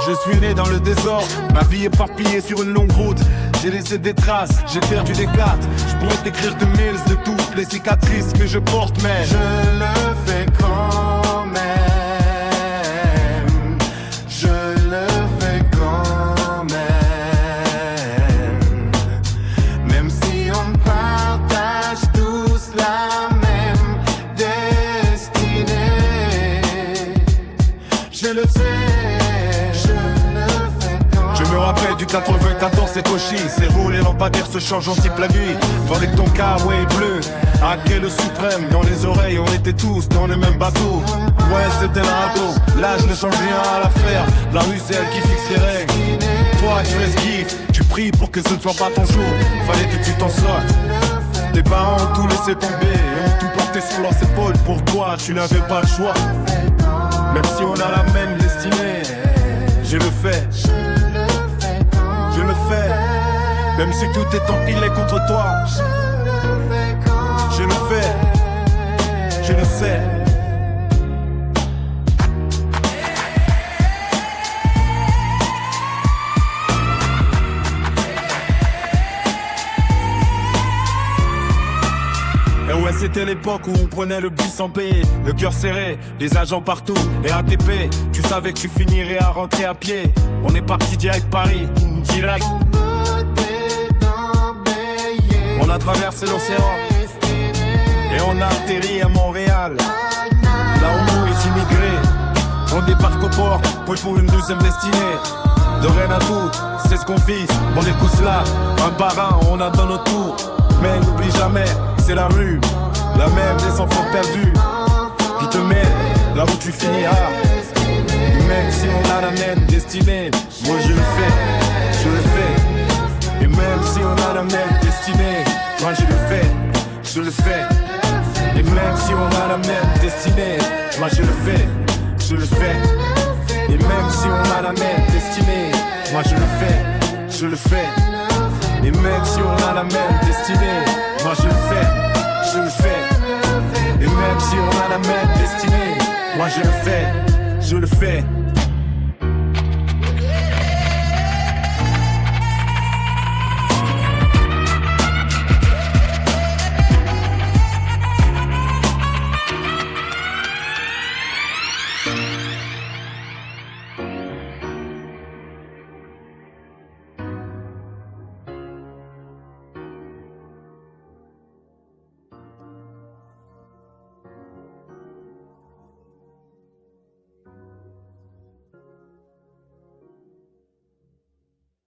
Je suis né dans le désordre, ma vie éparpillée sur une longue route. J'ai laissé des traces, j'ai perdu des cartes. Je pourrais t'écrire de mails de toutes les cicatrices que je porte, mais je le fais quand même. Je le fais quand même. Même si on partage tous la même destinée. Je le sais. Je me rappelle du 94, c'est Kochi. C'est roule et lampadaires se changent en type la nuit. Tandis que ton kawaii bleu hacké le suprême. Dans les oreilles, on était tous dans le même bateau. Ouais, c'était le radeau. L'âge ne change rien à l'affaire. La rue, c'est elle qui fixe les règles. Toi, tu restes gif. Tu pries pour que ce ne soit pas ton jour. Fallait que tu t'en sortes. Tes parents ont tout laissé tomber et ont tout porté sur leurs épaules. Pour toi, tu n'avais pas le choix. Même si on a la même destinée, je le fais. Je le fais, même si tout est empilé contre toi. Je le fais, je le sais. Et ouais, c'était l'époque où on prenait le bus sans payer, le cœur serré, les agents partout, et ATP, tu savais que tu finirais à rentrer à pied. On est parti direct Paris, direct. On a traversé l'océan et on a atterri à Montréal. Là où nous les immigrés, on débarque au port pour une deuxième destinée. De rien à tout, c'est ce qu'on vise, on est tous là, un par un, on attend notre tour. Mais n'oublie jamais, c'est la rue, la même des enfants perdus, qui te met là où tu finiras. Même si on a la même destinée, moi je le fais, je le fais. Et même si on a la même destinée, moi je le fais, je le fais. Et même si on a la même destinée, moi je le fais, je le fais. Et même si on a la même destinée, moi je le fais, je le fais. Et même si on a la même destinée, moi je le fais, je le fais. Et même si on a la même destinée, moi je le fais, je le fais.